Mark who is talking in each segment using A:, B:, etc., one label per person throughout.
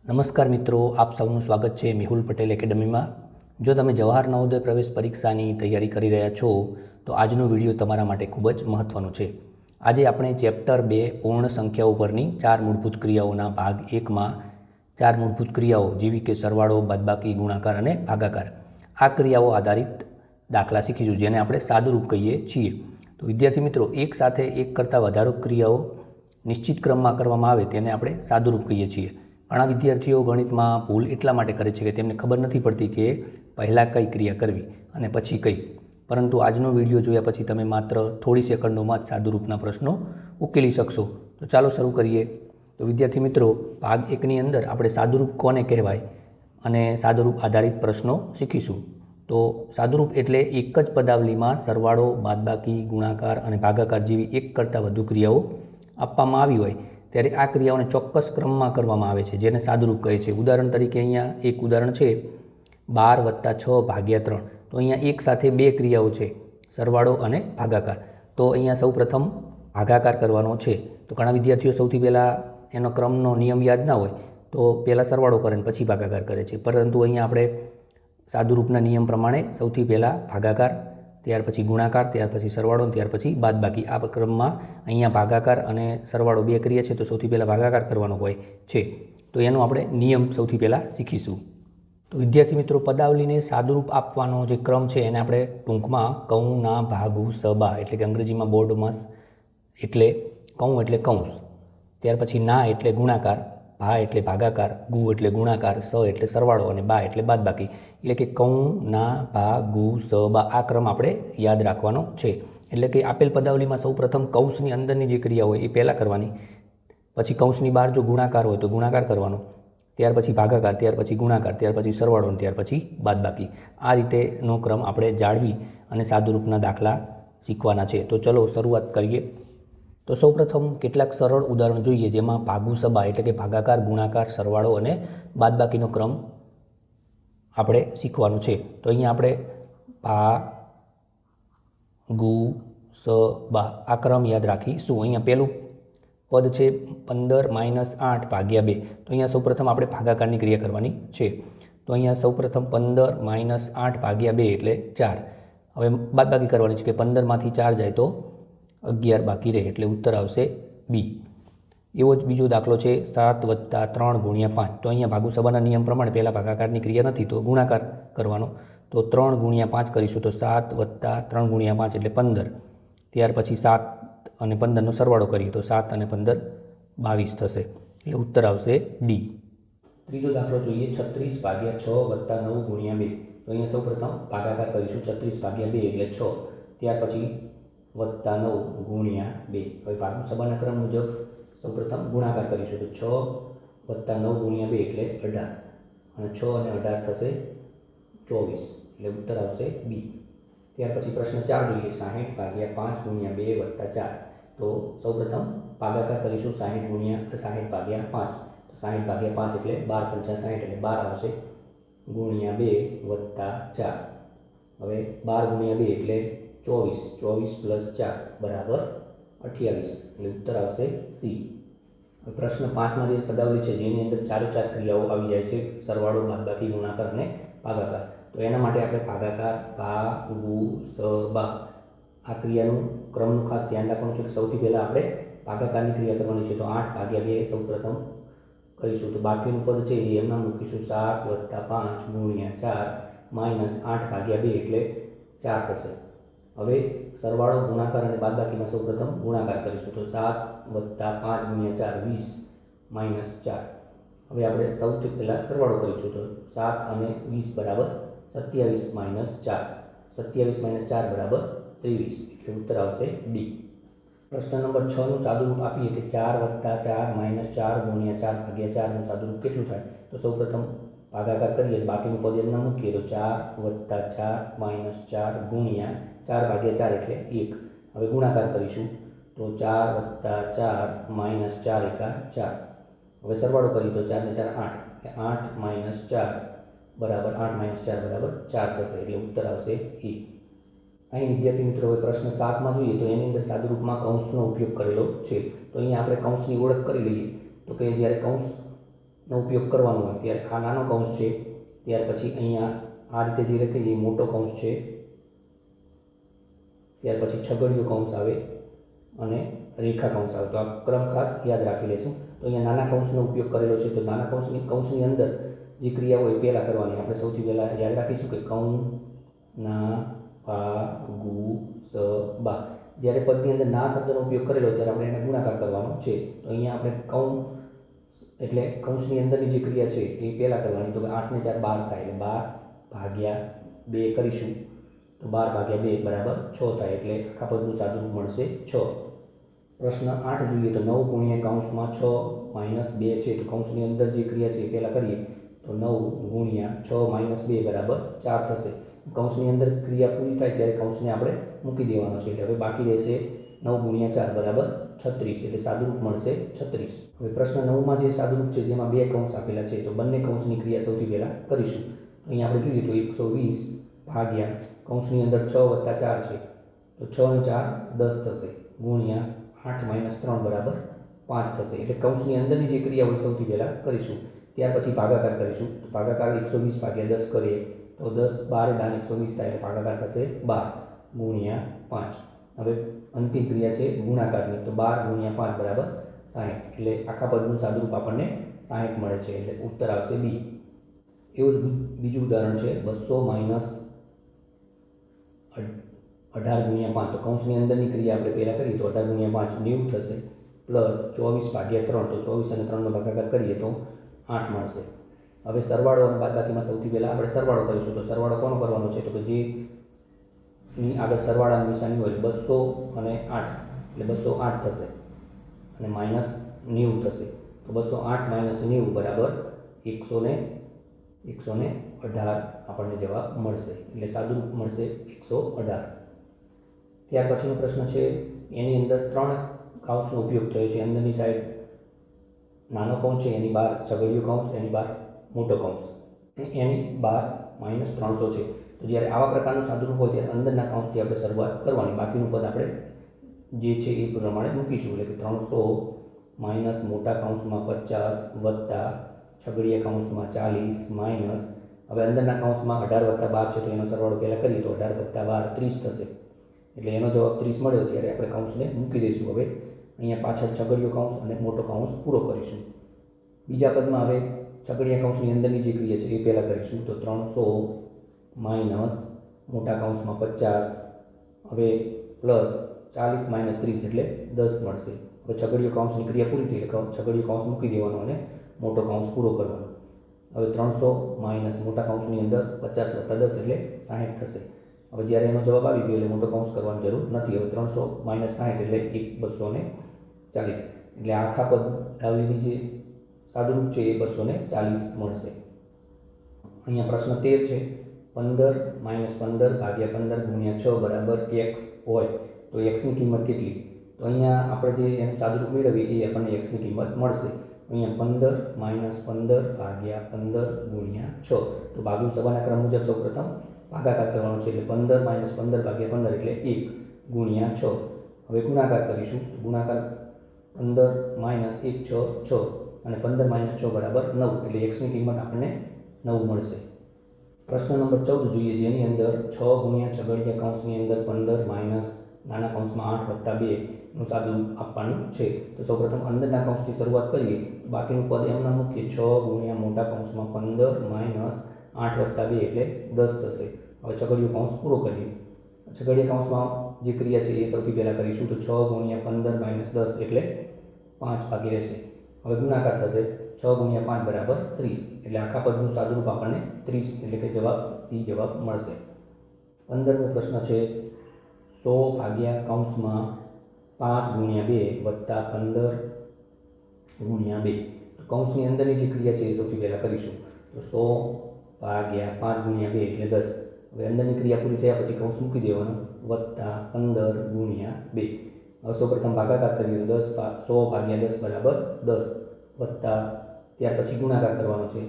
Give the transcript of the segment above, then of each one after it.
A: નમસ્કાર મિત્રો, આપ સૌનું સ્વાગત છે મેહુલ પટેલ એકેડમીમાં। જો તમે જવાહર નવોદય પ્રવેશ પરીક્ષાની તૈયારી કરી રહ્યા છો તો આજનો વિડીયો તમારા માટે ખૂબ જ મહત્ત્વનો છે। આજે આપણે ચેપ્ટર 2 પૂર્ણ સંખ્યાઓ પરની 4 મૂળભૂત ક્રિયાઓના ભાગ 1માં 4 મૂળભૂત ક્રિયાઓ જેવી કે સરવાળો, બાદબાકી, ગુણાકાર અને ભાગાકાર આ ક્રિયાઓ આધારિત દાખલા શીખીશું, જેને આપણે સાદુરૂપ કહીએ છીએ। તો વિદ્યાર્થી મિત્રો, એક સાથે એક કરતાં વધારે ક્રિયાઓ નિશ્ચિત ક્રમમાં કરવામાં આવે તેને આપણે સાદુરૂપ કહીએ છીએ। ઘણા વિદ્યાર્થીઓ ગણિતમાં ભૂલ એટલા માટે કરે છે કે તેમને ખબર નથી પડતી કે પહેલાં કઈ ક્રિયા કરવી અને પછી કઈ, પરંતુ આજનો વિડીયો જોયા પછી તમે માત્ર થોડી સેકન્ડોમાં જ સાદુરૂપના પ્રશ્નો ઉકેલી શકશો। તો ચાલો શરૂ કરીએ। તો વિદ્યાર્થી મિત્રો, ભાગ 1ની અંદર આપણે સાદુરૂપ કોને કહેવાય અને સાદુરૂપ આધારિત પ્રશ્નો શીખીશું। તો સાદુરૂપ એટલે એક જ પદાવલીમાં સરવાળો, બાદબાકી, ગુણાકાર અને ભાગાકાર જેવી એક કરતાં વધુ ક્રિયાઓ આપવામાં આવી હોય ત્યારે આ ક્રિયાઓને ચોક્કસ ક્રમમાં કરવામાં આવે છે, જેને સાદુરૂપ કહે છે। ઉદાહરણ તરીકે અહીંયા એક ઉદાહરણ છે 12 + 6 / 3। તો અહીંયા એક સાથે બે ક્રિયાઓ છે, સરવાળો અને ભાગાકાર। તો અહીંયા સૌ પ્રથમ ભાગાકાર કરવાનો છે। તો ઘણા વિદ્યાર્થીઓ સૌથી પહેલાં એનો ક્રમનો નિયમ યાદ ના હોય તો પહેલાં સરવાળો કરે ને પછી ભાગાકાર કરે છે, પરંતુ અહીંયા આપણે સાદુરૂપના નિયમ પ્રમાણે સૌથી પહેલાં ભાગાકાર, ત્યાર પછી ગુણાકાર, ત્યાર પછી સરવાળો, ત્યાર પછી બાદબાકી આ ક્રમમાં અહીંયા ભાગાકાર અને સરવાળો બે ક્રિયા છે તો સૌથી પહેલાં ભાગાકાર કરવાનો હોય છે। તો એનો આપણે નિયમ સૌથી પહેલાં શીખીશું। તો વિદ્યાર્થી મિત્રો, પદાવલીને સાદુરૂપ આપવાનો જે ક્રમ છે એને આપણે ટૂંકમાં કૌં, ના, ભાગુ, સબા એટલે કે અંગ્રેજીમાં બોર્ડમાં એટલે કૌં એટલે કૌંસ, ત્યાર પછી ના એટલે ગુણાકાર, ભા એટલે ભાગાકાર, ગુ એટલે ગુણાકાર, સ એટલે સરવાળો અને બા એટલે બાદબાકી। એટલે કે કૌં, ના, ભા, ગુ, સ, બા આ ક્રમ આપણે યાદ રાખવાનો છે। એટલે કે આપેલ પદાવલીમાં સૌ પ્રથમ કૌંસની અંદરની જે ક્રિયા હોય એ પહેલાં કરવાની, પછી કૌંસની બહાર જો ગુણાકાર હોય તો ગુણાકાર કરવાનો, ત્યાર પછી ભાગાકાર, ત્યાર પછી ગુણાકાર, ત્યાર પછી સરવાળો, ત્યાર પછી બાદબાકી। આ રીતેનો ક્રમ આપણે જાળવી અને સાદુરૂપના દાખલા શીખવાના છે। તો ચલો શરૂઆત કરીએ। તો સૌપ્રથમ કેટલાક સરળ ઉદાહરણ જોઈએ જેમાં ભાગુ સબા એટલે કે ભાગાકાર, ગુણાકાર, સરવાળો અને બાદબાકીનો ક્રમ આપણે શીખવાનો છે। તો અહીંયા આપણે ભા, ગુ, સ, બા આ ક્રમ યાદ રાખીશું। અહીંયા પહેલું પદ છે 15 - 8 / 2। તો અહીંયા સૌપ્રથમ આપણે ભાગાકારની ક્રિયા કરવાની છે। તો અહીંયા સૌપ્રથમ 15 - 8 / 2 એટલે 4। હવે બાદબાકી કરવાની છે કે 15માંથી 4 જાય તો 11 બાકી રહે એટલે ઉત્તર આવશે બી। એવો જ બીજો દાખલો છે 7 + 3 × 5। તો અહીંયા ભાગુ સબાના નિયમ પ્રમાણે પહેલાં ભાગાકારની ક્રિયા નથી તો ગુણાકાર કરવાનો, તો 3 × 5 કરીશું તો 7 + 3 × 5 એટલે 15, ત્યાર પછી 7 અને 15નો સરવાળો કરીએ તો 7 અને 15 22 થશે એટલે ઉત્તર આવશે ડી। ત્રીજો દાખલો જોઈએ 36 / 6 + 9 × 2। તો અહીંયા સૌપ્રથમ ભાગાકાર કરીશું 36 / 2 એટલે 6, ત્યાર પછી +9 × 2। હવે ભાગુ સબાના ક્રમ મુજબ સૌપ્રથમ ગુણાકાર કરીશું તો 6 + 9 × 2 એટલે 18 અને 6 અને 18 થશે 24 એટલે ઉત્તર આવશે બી। ત્યાર પછી પ્રશ્ન 4 જોઈએ 60 / 5 × 2 + 4। તો સૌપ્રથમ ભાગાકાર કરીશું 60 × 5। તો 60 / 5 એટલે 12 × 5 = 60 એટલે 12 આવશે, ગુણ્યા 2 + 4। હવે 12 × 2 એટલે 24, 24 + 4 = 28 એટલે ઉત્તર આવશે સી। પ્રશ્ન 5માં જે પદાવલી છે જેની અંદર 4 ક્રિયાઓ આવી જાય છે, સરવાળો, બાદબાકી, ગુણાકાર અને ભાગાકાર। તો એના માટે આપણે ભાગાકાર, ભા, ગુ, સ, બા આ ક્રિયાનું ક્રમનું ખાસ ધ્યાન રાખવાનું છે કે સૌથી પહેલાં આપણે ભાગાકારની ક્રિયા કરવાની છે। તો 8 / 2 સૌ પ્રથમ કરીશું તો બાકીનું પદ છે એ એમના મૂકીશું 7 + 5 × 4 - 8 / 2 એટલે 4 થશે। હવે સરવાળો, ગુણાકાર અને બાદબાકીમાં સૌપ્રથમ ગુણાકાર કરીશું તો 7 + 5 × 4 20 - 4। હવે આપણે સૌથી પહેલાં સરવાળો કરીશું તો 7 અને 20 = 27 - 4, 27 - 4 = 23 એટલે ઉત્તર આવશે ડી। પ્રશ્ન નંબર 6નું સાદુરૂપ આપીએ કે 4 + 4 - 4 × 4 / 4 નું સાદુરૂપ કેટલું થાય? તો સૌપ્રથમ ભાગાકાર કરીએ, બાકીનું પદ એમના મૂકીએ તો 4 + 4 - 4 ગુણ્યા 4 / 4 એટલે 1। હવે ગુણાકાર કરીશું તો 4 + 4 - 4 × 4। હવે સરવાળો કરીએ તો 4 ને 4 8 એટલે 8 - 4 બરાબર 8 - 4 = 4 થશે એટલે ઉત્તર આવશે એ। અહીં વિદ્યાર્થી મિત્રો, હવે પ્રશ્ન 7માં જોઈએ તો એની અંદર સાદુરૂપમાં કૌંસનો ઉપયોગ કરેલો છે। તો અહીંયા આપણે કૌંસની ઓળખ કરી લઈએ તો કે જ્યારે કૌંસ નો ઉપયોગ કરવાનો હોય ત્યારે આ નાનો કૌંસ છે, ત્યાર પછી અહીંયા આ રીતે જે લખીએ એ મોટો કૌંસ છે, ત્યાર પછી છગડીયો કૌંસ આવે અને રેખા કૌંસ આવે. તો આ ક્રમ ખાસ યાદ રાખી લેશું. તો અહીંયા નાના કૌંસનો ઉપયોગ કરેલો છે, તો નાના કૌંસની અંદર જે ક્રિયા હોય એ પહેલાં કરવાની. આપણે સૌથી પહેલાં યાદ રાખીશું કે કૌં ના પા ગુ સ બા. જ્યારે પદની અંદર ના શબ્દનો ઉપયોગ કરેલો ત્યારે આપણે એને ગુણાકાર કરવાનો છે. તો અહીંયા આપણે કૌં એટલે કૌંસની અંદરની જે ક્રિયા છે એ પહેલાં કરવાની. તો 8 ને 4 12 થાય, એટલે 12 ભાગ્યા 2 કરીશું તો 12 ભાગ્યા 2 બરાબર 6 થાય, એટલે આખા પદનું સાદુરૂપ મળશે 6. પ્રશ્ન 8 જોઈએ તો 9 ગુણ્યા કૌંસમાં 6 માઇનસ 2 છે. તો કૌંસની અંદર જે ક્રિયા છે એ પહેલાં કરીએ તો 9 ગુણ્યા 6 માઇનસ 2 બરાબર 4 થશે. કૌંસની અંદર ક્રિયા પૂરી થાય ત્યારે કૌંસને આપણે મૂકી દેવાનો છે, એટલે હવે બાકી રહેશે 9 ગુણ્યા 4 બરાબર 36, એટલે સાદુરૂપ મળશે 36. હવે પ્રશ્ન 9માં જે સાદુરૂપ છે જેમાં બે કૌંસ આપેલા છે, તો બંને કૌંસની ક્રિયા સૌથી પહેલાં કરીશું. અહીંયા આપણે જોઈએ તો 120 ભાગ્યા કૌંસની અંદર 6 વત્તા 4 છે, તો 6 ને 4 10 થશે, ગુણ્યા 8 માઇનસ 3 બરાબર 5 થશે. એટલે કૌંસની અંદરની જે ક્રિયા હોય સૌથી પહેલાં કરીશું, ત્યાર પછી ભાગાકાર કરીશું. તો ભાગાકાર 120 ભાગ્યા 10 કરીએ તો 10 12 દાન 120 થાય, એટલે ભાગાકાર થશે 12 ગુણ્યા 5. હવે અંતિમ ક્રિયા છે ગુણાકારની, તો 12 ગુણ્યા 5 બરાબર 60, એટલે આખા પદનું સાદુરૂપ આપણને 60 મળે છે, એટલે ઉત્તર આવશે બી. એવું જ બીજું ઉદાહરણ છે 200 માઇનસ 18 ગુણ્યા 5. તો કૌંસની અંદરની ક્રિયા આપણે પહેલાં કરીએ તો 18 ગુણ્યા 5 90 થશે, પ્લસ 24 ભાગ્યા 3, તો 24 અને 3નો ભાગાકાર કરીએ તો 8 મળશે. હવે સરવાળો અને બાદબાકીમાં સૌથી પહેલાં આપણે સરવાળો કરીશું. તો સરવાળો કોનો કરવાનો છે, તો કે જેની આગળ સરવાળાની નિશાની હોય 200 અને 8, એટલે 208 થશે અને માઇનસ 90 થશે. તો 208 માઇનસ 90 બરાબર 118 આપણને જવાબ મળશે, એટલે સાદુરૂપ મળશે 118. ત્યાર પછીનો પ્રશ્ન છે, એની અંદર 3 કૌંસનો ઉપયોગ થયો છે. અંદરની સાઈડ નાનો કૌંસ છે, એની બહાર છગડીયો કૌંસ, એની બહાર મોટો કૌંસ, એની બહાર માઇનસ 300 છે. તો જ્યારે આવા પ્રકારનું સાદુરૂપ હોય ત્યારે અંદરના કૌંસથી આપણે શરૂઆત કરવાની, બાકીનું પદ આપણે જે છે એ પ્રમાણે મૂકીશું. એટલે કે 300 માઇનસ મોટા કૌંસમાં 50 વત્તા છગડીયા કૌંસમાં 40 માઇનસ, હવે અંદરના કૌંસમાં 18 વત્તા 12 છે, તો એનો સરવાળો પહેલાં કરીએ તો 18 વત્તા 12 30 થશે, એટલે એનો જવાબ 30 મળ્યો. ત્યારે આપણે કૌંસને મૂકી દઈશું. હવે અહીંયા પાછળ છગડીયો કૌંસ અને મોટો કૌંસ પૂરો કરીશું. બીજા પદમાં હવે છગડીયા કૌંસની અંદરની જે ક્રિયા છે એ પહેલાં કરીશું. તો 300 માઇનસ મોટા કૌંસમાં 50, હવે પ્લસ 40 માઇનસ 30 એટલે 10 મળશે. હવે છગડીયો કૌંસની ક્રિયા પૂરી થઈ એટલે છગડીયો કૌંસ મૂકી દેવાનો અને મોટો કૌંસ પૂરો કરવાનો. હવે 300 માઇનસ મોટા કૌંસની અંદર 50 વત્તા 10 એટલે 60 થશે. હવે જ્યારે એનો જવાબ આવી ગયો એટલે મોટો કૌંસ કરવાની જરૂર નથી. હવે 300 માઇનસ 60 એટલે 240, એટલે આખા પદ ધાવીની જે સાદુરૂપ છે એ 240 મળશે. અહીંયા પ્રશ્ન 13 છે, 15 માઇનસ 15 ભાગ્યા 15 ગુણ્યા 6 બરાબર x હોય તો xની કિંમત કેટલી? તો અહીંયા આપણે જે એનું સાદુરૂપ મેળવીએ એ આપણને xની કિંમત મળશે. અહીંયા 15 માઇનસ 15 ભાગ્યા 15 ગુણ્યા 6, તો ભાગુ સભાના ક્રમ મુજબ સૌપ્રથમ ભાગાકાર કરવાનો છે, એટલે 15 માઇનસ 15 ભાગ્યા 15 એટલે 1 ગુણ્યા 6. હવે ગુણાકાર કરીશું. ગુણાકાર 15 માઇનસ 1 6 અને 15 માઇનસ 6 બરાબર 9, એટલે xની કિંમત આપણને 9 મળશે. પ્રશ્ન નંબર 14 જોઈએ, જેની અંદર 6 ગુણ્યા છગડીયા કૌંસની અંદર 15 માઇનસ નાના કૌંસમાં 8 વત્તા 2નું સાદુરૂપ આપવાનું છે. તો સૌપ્રથમ અંદરના કૌંસથી શરૂઆત કરીએ તો બાકીનું પદ એમના મૂકીએ. 6 ગુણ્યા મોટા કૌંસમાં 15 માઇનસ 8 વત્તા 2 એટલે 10 થશે. હવે છગડીયો કૌંસ પૂરો કરીએ. છગડીયા કૌંસમાં જે ક્રિયા છે એ સૌથી પહેલાં કરીશું. તો 6 ગુણ્યા 15 માઇનસ 10 એટલે 5 બાકી રહેશે. હવે ગુણાકાર થશે. 6 ગુણ્યા 5 બરાબર 30, એટલે આખા પદનું સાદુરૂપ આપણને 30, એટલે કે જવાબ સી જવાબ મળશે. 15મો પ્રશ્ન છે, 100 ભાગ્યા કૌંસમાં 5 ગુણ્યા 2 વત્તા 15 ગુણ્યા 2. તો કૌંસની અંદરની જે ક્રિયા છે એ સૌથી પહેલાં કરીશું. તો 100 ભાગ્યા 5 ગુણ્યા 2 એટલે 10. હવે અંદરની ક્રિયા પૂરી થયા પછી કૌંસ મૂકી દેવાનું, વત્તા 15 ગુણ્યા 2. હવે સૌપ્રથમ ભાગાકાર કરીએ તો 100 ભાગ્યા 10 બરાબર 10 વત્તા ત્યાર પછી ગુણાકાર કરવાનો છે,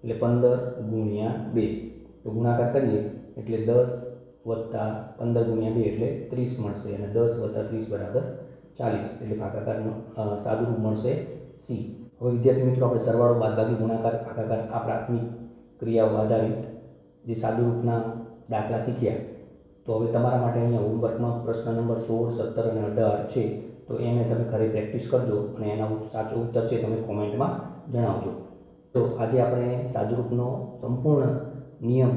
A: એટલે 15 ગુણ્યા 2. તો ગુણાકાર કરીએ એટલે 10 વત્તા 15 ગુણ્યા 2 એટલે 30 મળશે, અને 10 વત્તા 30 બરાબર 40, એટલે ભાગાકારનો સાદુરૂપ મળશે સી. હવે વિદ્યાર્થી મિત્રો, આપણે સરવાળો, બાદબાકી, ગુણાકાર, ભાગાકાર આ પ્રાથમિક ક્રિયાઓ આધારિત જે સાદુરૂપના દાખલા શીખ્યા. તો હવે તમારા માટે અહીંયા હોમવર્કમાં પ્રશ્ન નંબર 16, 17 અને 18 છે. તો એને તમે ઘરે પ્રેક્ટિસ કરજો અને એના સાચો ઉત્તર છે તમે કોમેન્ટમાં જણાવજો. તો આજે આપણે સાદુરૂપનો સંપૂર્ણ નિયમ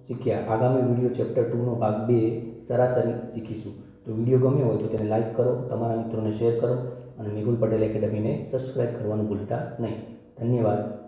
A: શીખ્યા. આગામી વિડીયો ચેપ્ટર 2નો ભાગ 2 સરાસરી શીખીશું. તો વિડીયો ગમ્યો હોય તો તેને લાઇક કરો, તમારા મિત્રોને શેર કરો અને મેહુલ પટેલ એકેડમીને સબસ્ક્રાઈબ કરવાનું ભૂલતા નહીં. ધન્યવાદ.